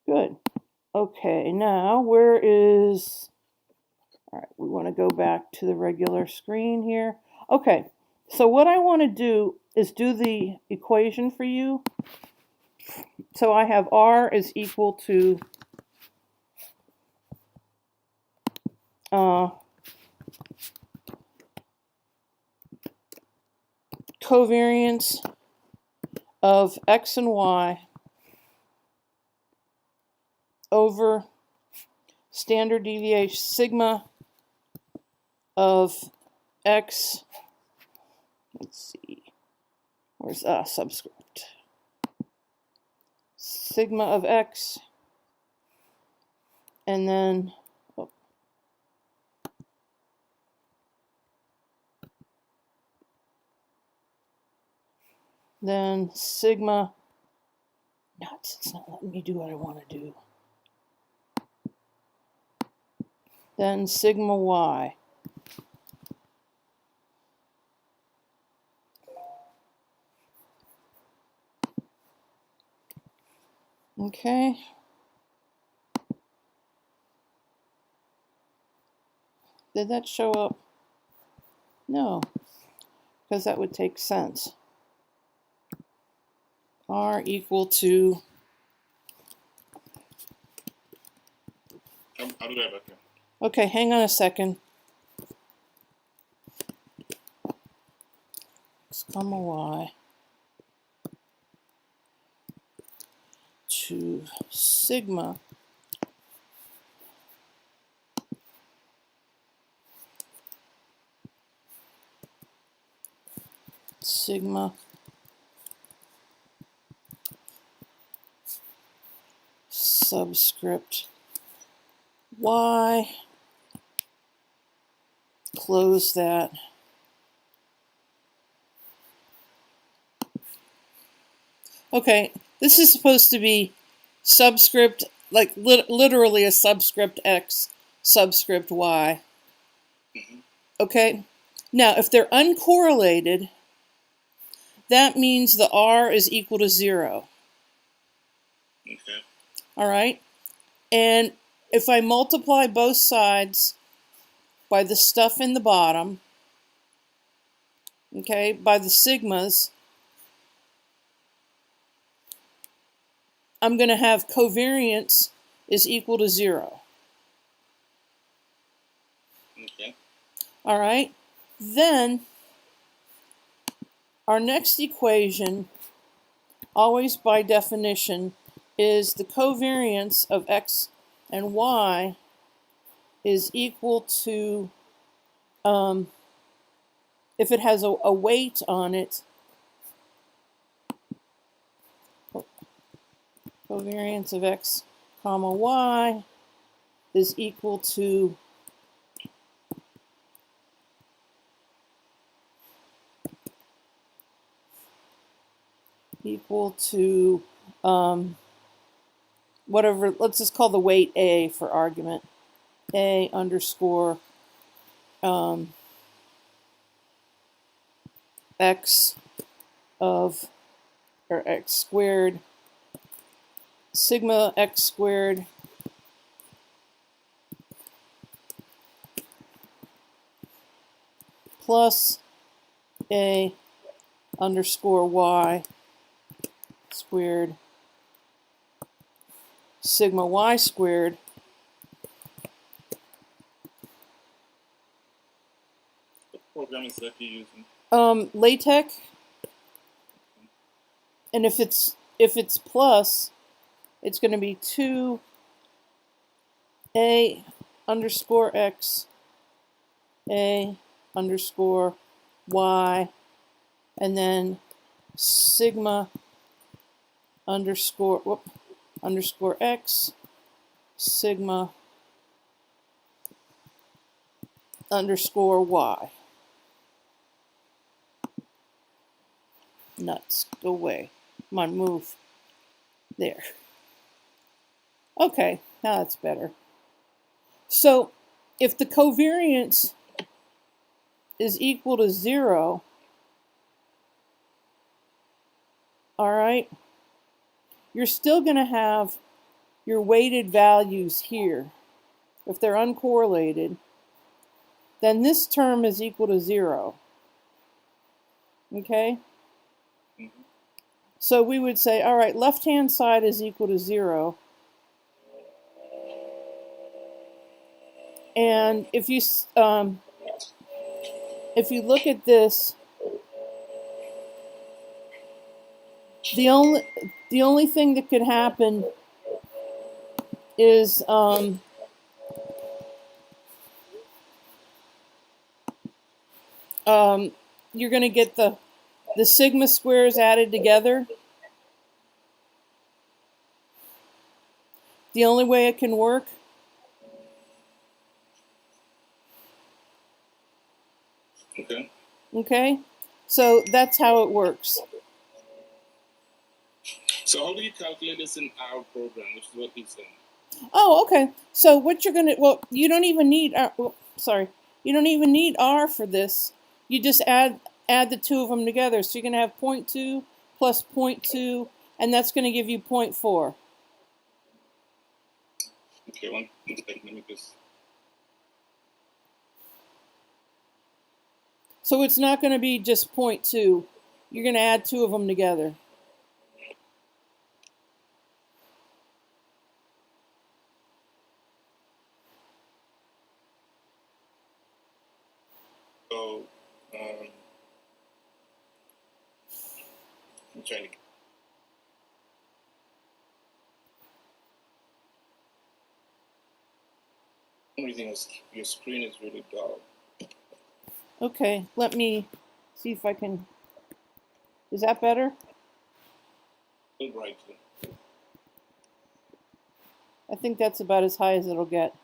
Good. Okay, now where is... All right, we want to go back to the regular screen here. Okay, so what I want to do is do the equation for you. So I have R is equal to covariance of X and Y over standard deviation sigma of X. Let's see, where's subscript? Sigma of X, and then sigma. Nuts, it's not letting me do what I want to do. Then sigma Y. Okay. Did that show up? No, because that would take sense. R equal to... I'll do that back there. Okay, hang on a second. X comma Y to sigma subscript Y, close that. Okay, this is supposed to be subscript, like literally a subscript X, subscript Y. Okay, now if they're uncorrelated, that means the R is equal to 0. Okay. All right, and if I multiply both sides by the stuff in the bottom, okay, by the sigmas, I'm going to have covariance is equal to 0. Okay. All right, then our next equation, always by definition, is the covariance of X and Y is equal to, if it has a weight on it, covariance of X comma Y is equal to whatever, let's just call the weight A for argument, A underscore X of, or X squared, sigma X squared plus A underscore Y squared sigma Y squared What program is that you're using? LaTeX, and if it's plus, it's going to be 2A underscore X A underscore Y, and then sigma underscore X sigma underscore Y. Nuts, go away. Come on, move. There. Okay, now that's better. So if the covariance is equal to 0, all right, you're still going to have your weighted values here, if they're uncorrelated, then this term is equal to 0. Okay? Mm-hmm. So we would say, all right, left-hand side is equal to 0. And if you look at this, the only thing that could happen is you're going to get the sigma squares added together. The only way it can work. Okay. Okay? So that's how it works. So how do you calculate this in our program, which is what he's saying? Oh, okay. So what you're going to, well, you don't even need, you don't even need R for this. You just add the two of them together. So you're going to have 0.2 plus 0.2, and that's going to give you 0.4. Okay, one second, let me just... So it's not going to be just 0.2. You're going to add two of them together. So, I'm trying to... Everything is, your screen is really dull. Okay, let me see if I can, is that better? Right. I think that's about as high as it'll get.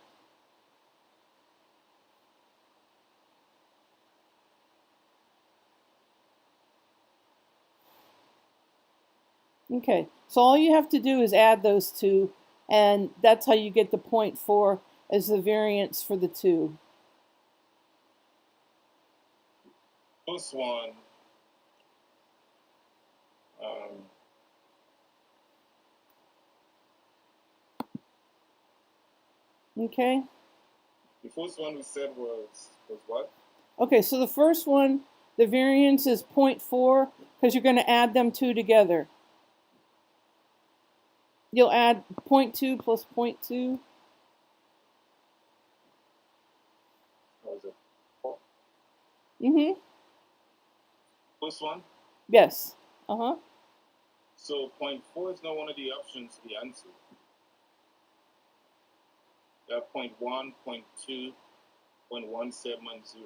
Okay, so all you have to do is add those two, and that's how you get the 0.4 as the variance for the two. First one, Okay? the first one we said was what? Okay, so the first one, the variance is 0.4 because you're going to add them two together. You'll add 0.2 plus 0.2. What was it? 4? Mm-hmm. First one? Yes. Uh-huh. So 0.4 is not one of the options to the answer. There are 0.1, 0.2, 0.17, and 0.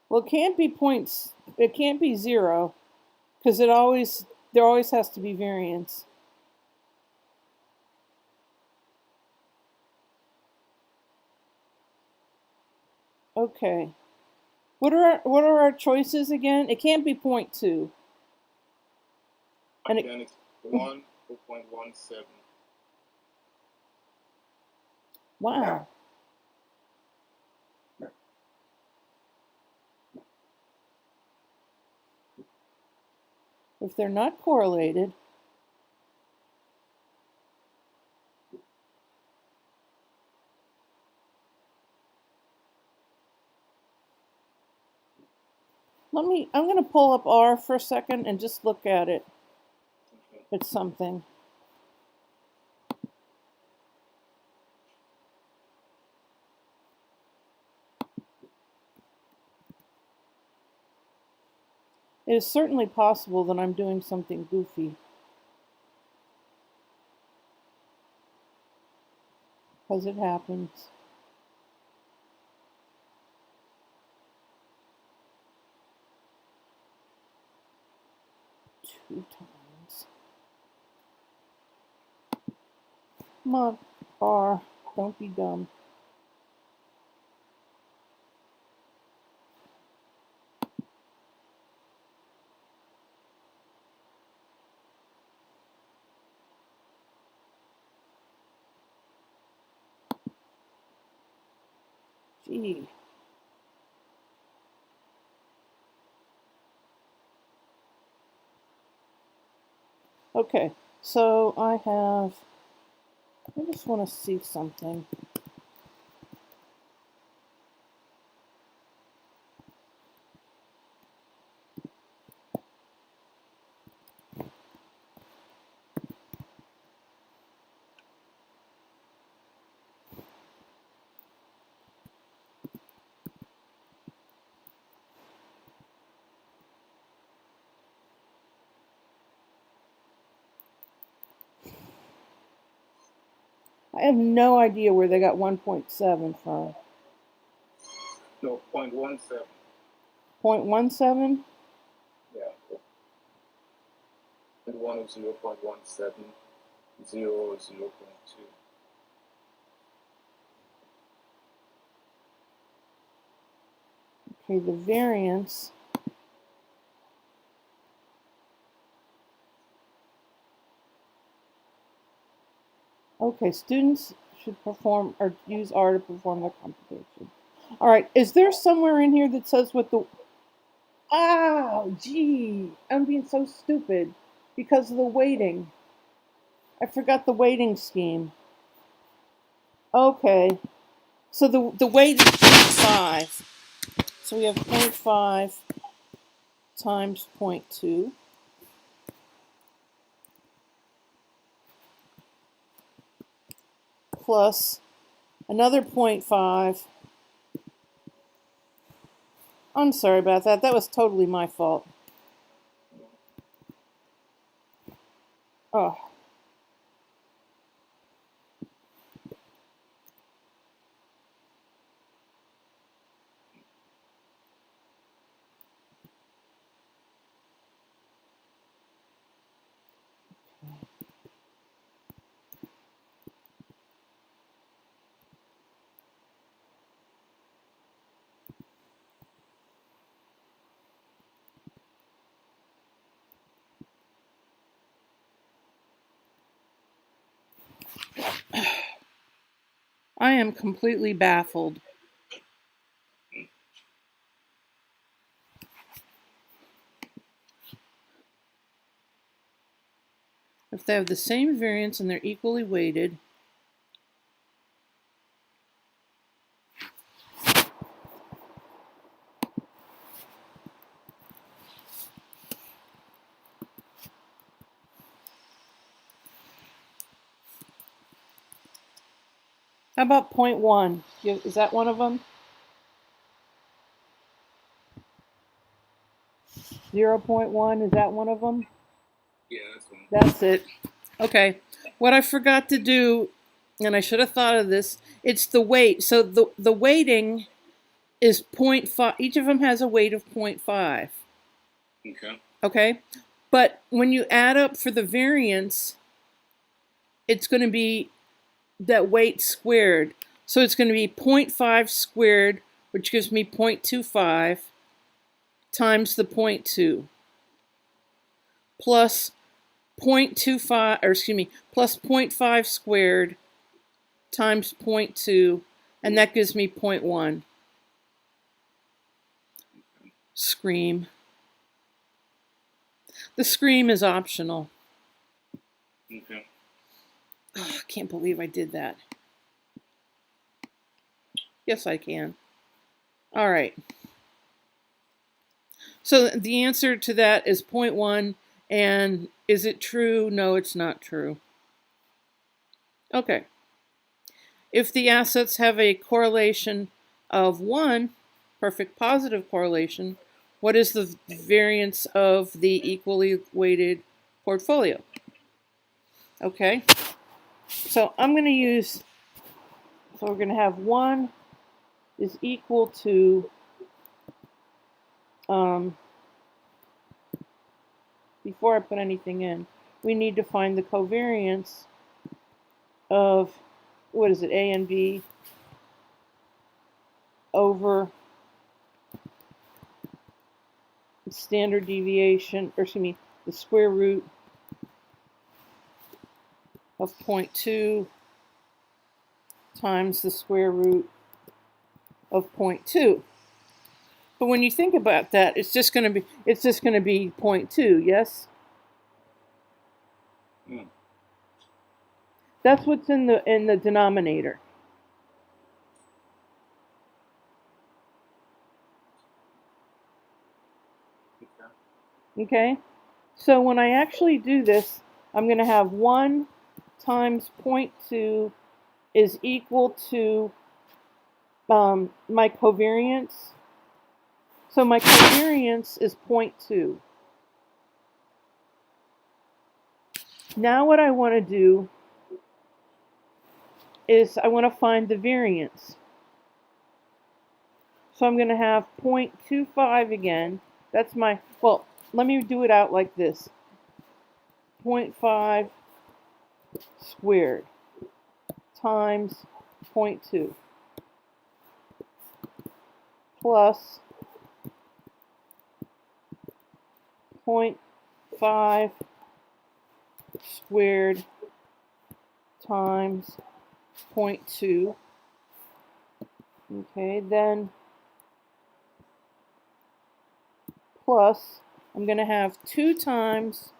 Well, it can't be points. It can't be 0 because there always has to be variance. Okay. What are our choices again? It can't be 0.2. And then it's 1 or 0.17. Wow. If they're not correlated, I'm going to pull up R for a second and just look at it. Okay. It's something. It is certainly possible that I'm doing something goofy. Because it happens. Two times. Come on, R. Don't be dumb. Gee. Okay, so I just want to see something. I have no idea where they got 1.7 from. No, 0.17. 0.17? Yeah. And 1 is 0.17, 0 is 0.2. Okay, the variance. Okay, students should perform or use R to perform their computation. All right, is there somewhere in here that says what the... Oh, gee, I'm being so stupid because of the weighting. I forgot the weighting scheme. Okay, so the weight is 0.5. So we have 0.5 times 0.2 plus another 0.5. I'm sorry about that. That was totally my fault. Oh. I am completely baffled. If they have the same variance and they're equally weighted, how about 0.1? Is that one of them? 0.1, is that one of them? Yeah, that's one. That's it. Okay. What I forgot to do, and I should have thought of this, it's the weight. So the weighting is 0.5. Each of them has a weight of 0.5. Okay. Okay? But when you add up for the variance, it's going to be that weight squared. So it's going to be 0.5 squared, which gives me 0.25, times the 0.2, plus 0.25, or excuse me, plus 0.5 squared times 0.2, and that gives me 0.1. Scream. The scream is optional. Okay. Oh, I can't believe I did that. Yes, I can. All right. So the answer to that is 0.1, and is it true? No, it's not true. Okay. If the assets have a correlation of 1, perfect positive correlation, what is the variance of the equally weighted portfolio? Okay. So I'm going to use, so we're going to have 1 is equal to, before I put anything in, we need to find the covariance of, what is it, A and B over standard deviation, or excuse me, the square root of 0.2 times the square root of 0.2. But when you think about that, it's just going to be 0.2, yes? Mm. That's what's in the denominator. Okay. Okay? So when I actually do this, I'm going to have 1 times 0.2 is equal to my covariance. So my covariance is 0.2. Now what I want to do is I want to find the variance. So I'm going to have 0.25 again. That's my, well, let me do it out like this. 0.5 squared times 0.2 plus 0.5 squared times 0.2. Okay, then plus, I'm going to have 2 times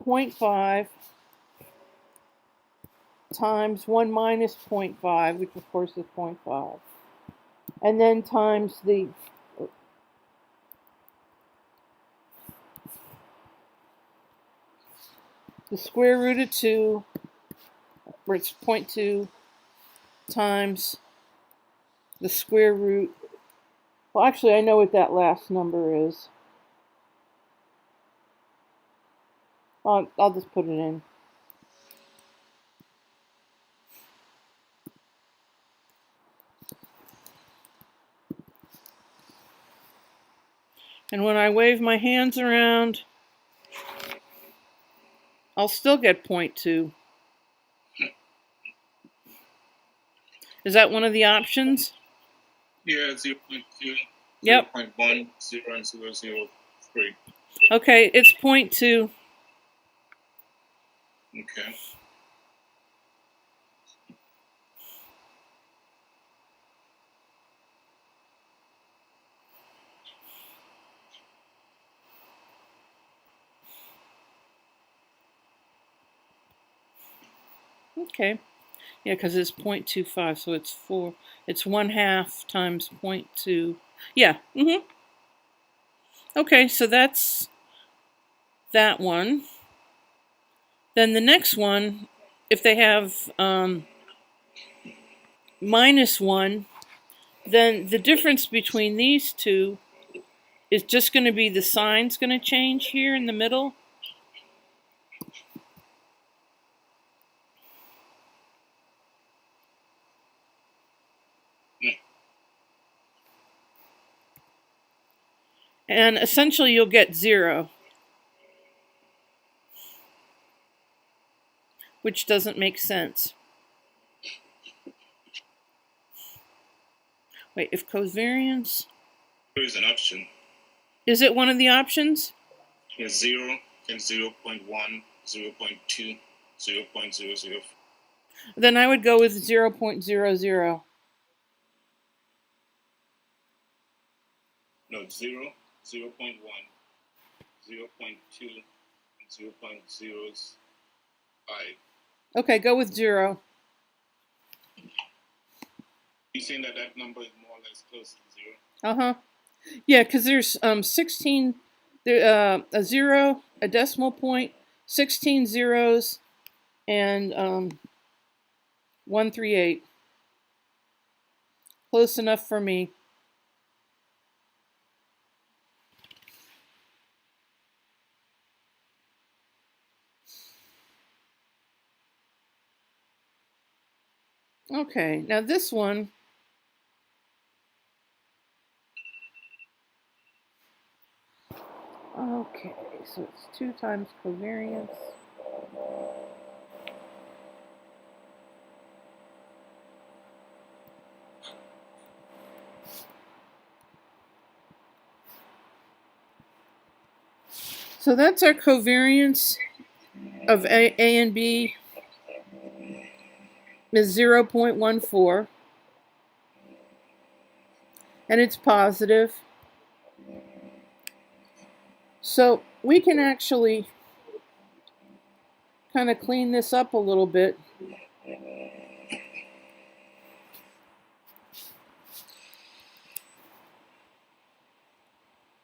0.5 times 1 minus 0.5, which of course is 0.5. And then times the square root of 2, where it's 0.2, times the square root. Well, actually, I know what that last number is. I'll just put it in. And when I wave my hands around, I'll still get 0.2. Is that one of the options? Yeah, 0.2, Yep. 0.1, 0, and 0.003. Okay, it's 0.2. Okay. Okay. Yeah, because it's 0.25, so it's 4. It's 1/2 times 0.2. Yeah. Okay, so that's that one. Then the next one, if they have -1, then the difference between these two is just going to be the sign's going to change here in the middle. And essentially you'll get 0, which doesn't make sense. Wait, if covariance... There is an option. Is it one of the options? Yes, 0 and 0.1, 0.2, 0.00. Then I would go with 0.00. No, 0, 0.1, 0.2, and 0.05. Okay, go with 0. You're saying that that number is more or less close to 0? Uh-huh. Yeah, because there's 16, a 0, a decimal point, 16 zeros, and 138. Close enough for me. Okay, now this one, okay, so it's 2 times covariance. So that's our covariance of A and B is 0.14, and it's positive. So we can actually kind of clean this up a little bit.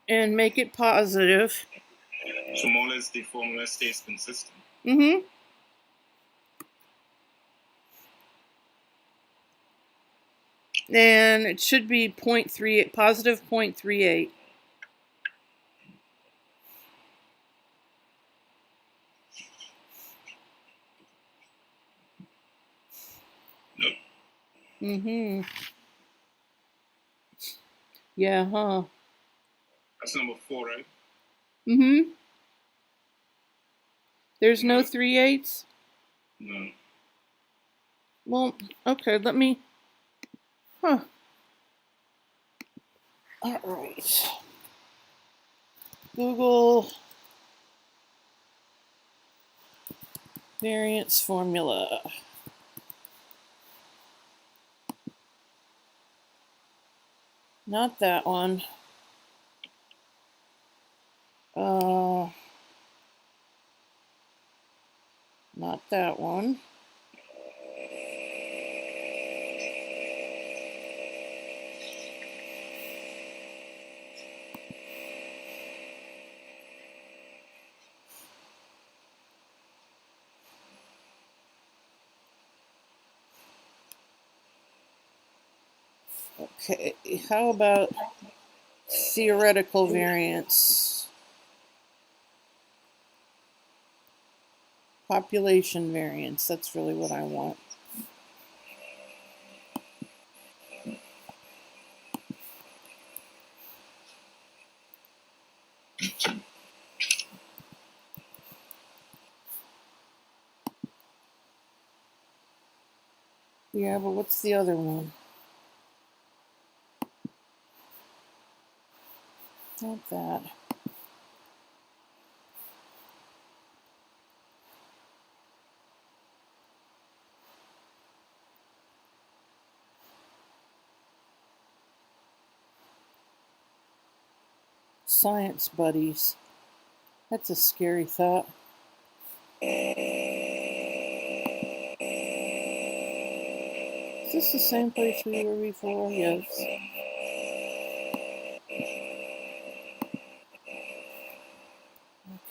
And make it positive. So more or less the formula stays consistent. Mm-hmm. And it should be 0.38, positive 0.38. Nope. Mm-hmm. Yeah, huh? That's number 4, right? Mm-hmm. There's no 3/8? No. Well, okay, let me... Huh. All right. Google variance formula. Not that one. Not that one. Okay, how about theoretical variance? Population variance, that's really what I want. Yeah, but what's the other one? Not that. Science buddies. That's a scary thought. Is this the same place we were before? Yes.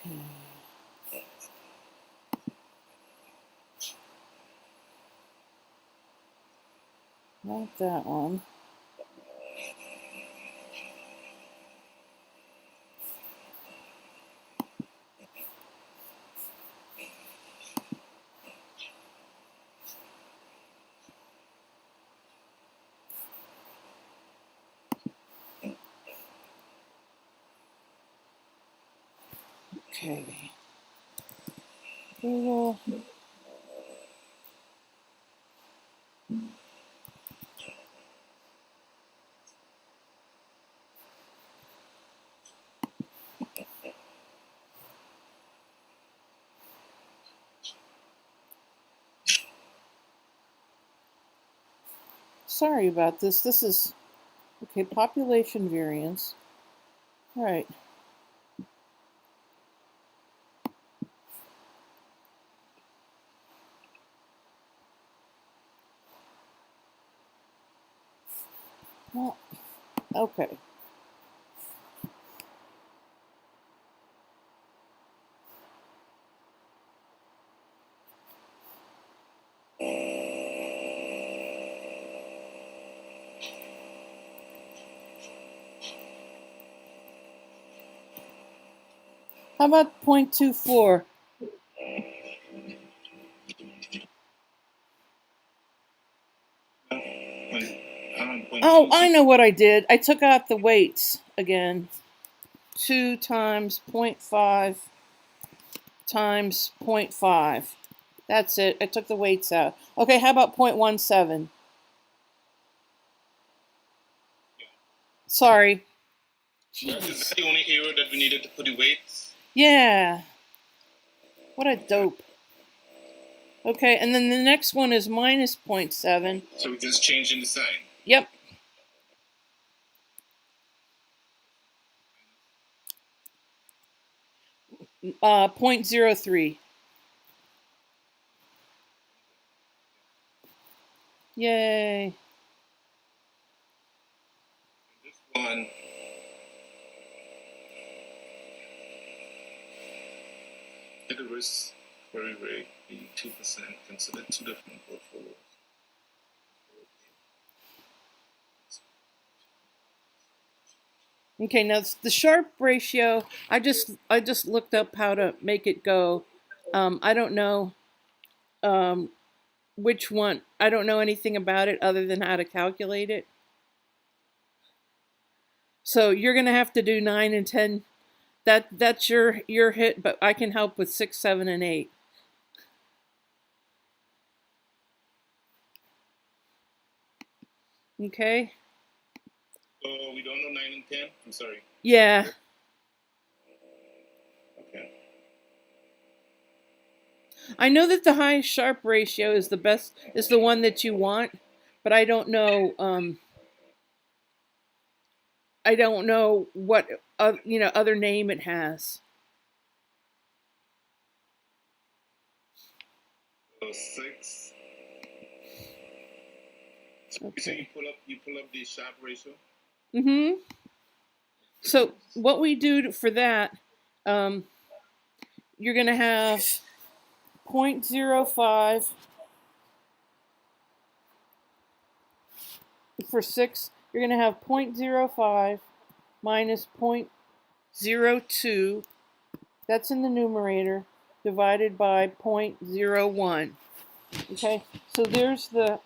Okay. Not that one. Okay. Google. Sorry about this. This is, okay, population variance. All right. Well, okay. How about 0.24? Oh, I know what I did. I took out the weights again. 2 times 0.5 times 0.5. That's it. I took the weights out. Okay, how about 0.17? Sorry. Jeez. Is that the only area that we needed to put the weights? Yeah. What a dope. Okay, and then the next one is minus 0.7. So we just changed in the sign. Yep. 0.03. Yay. This one, the risk very rate 82%. Consider two different portfolios. Okay, now the Sharpe ratio, I just looked up how to make it go. I don't know which one. I don't know anything about it other than how to calculate it. So you're gonna have to do 9 and 10. That's your hit, but I can help with 6, 7, and 8. Okay. So we don't know 9 and 10. I'm sorry. Yeah. Okay. I know that the highest Sharpe ratio is the best, is the one that you want, but I don't know. I don't know what other name it has. So 6. Okay. So you pull up the Sharpe ratio. Mm-hmm. So what we do for that, you're gonna have 0.05 for 6. You're gonna have 0.05 minus 0.02. That's in the numerator, divided by 0.01. Okay, so there's the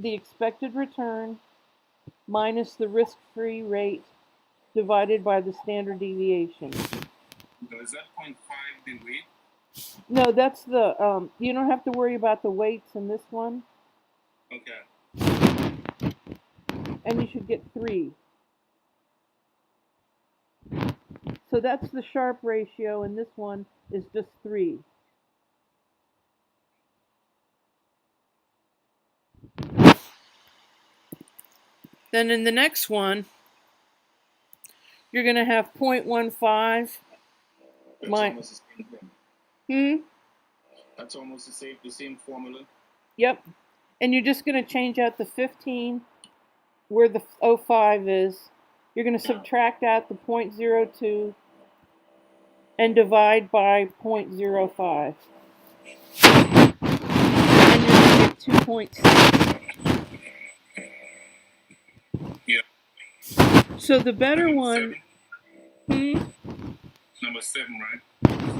expected return minus the risk-free rate divided by the standard deviation. So is that 0.5 the weight? No, that's the, you don't have to worry about the weights in this one. Okay. And you should get 3. So that's the Sharpe ratio, and this one is just 3. Then in the next one, you're going to have 0.15. That's almost the same thing. Hmm? That's almost the same formula. Yep. And you're just going to change out the 15 where the 05 is. You're going to subtract out the 0.02 and divide by 0.05. And you're going to get 2.6. Yeah. So the better one. Hmm? Number 7, right?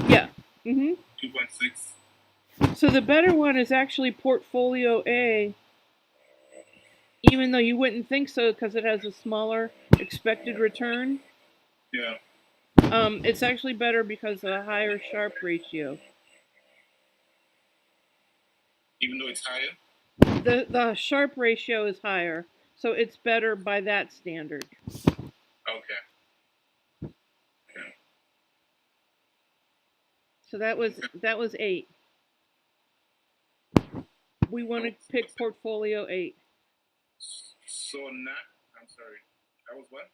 Yeah. Mm-hmm. 2.6. So the better one is actually Portfolio A, even though you wouldn't think so because it has a smaller expected return. Yeah. It's actually better because of a higher Sharpe ratio. Even though it's higher? The Sharpe ratio is higher, so it's better by that standard. Okay. So that was 8. We want to pick Portfolio 8. So not. I'm sorry. That was what?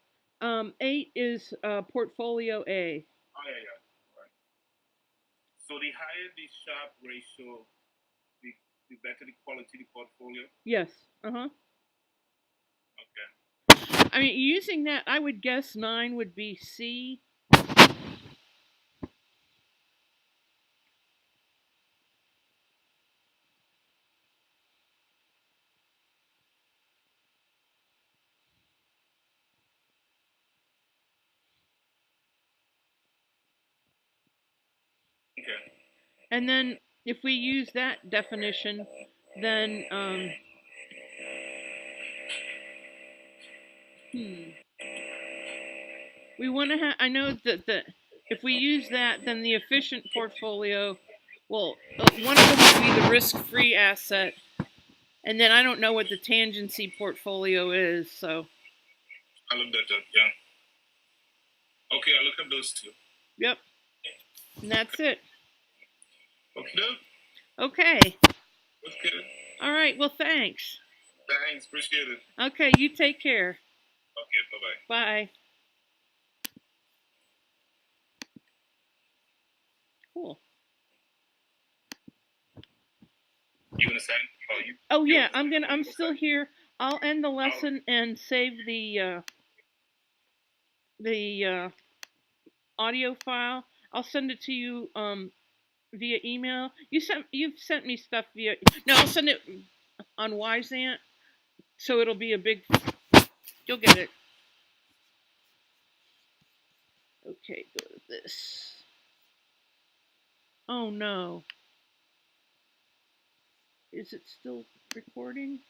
8 is Portfolio A. Oh yeah. Right. So the higher the Sharpe ratio, the better the quality of the portfolio. Yes. Uh-huh. Okay. I mean, using that, I would guess 9 would be C. Okay. And then if we use that definition, then we want to have. I know that if we use that, then the efficient portfolio, well, one of them would be the risk-free asset, and then I don't know what the tangency portfolio is. So I looked that up. Yeah. Okay, I look up those two. Yep. And that's it. Okay. Okay. That's good. All right. Well, thanks. Thanks. Appreciate it. Okay. You take care. Okay. Bye-bye. Bye. Cool. You gonna send? Oh, you. Oh yeah, You're I'm still here. I'll end the lesson and save the audio file. I'll send it to you via email. You've sent me stuff via. No, I'll send it on Wisant, so it'll be a big. You'll get it. Okay, go to this. Oh no. Is it still recording?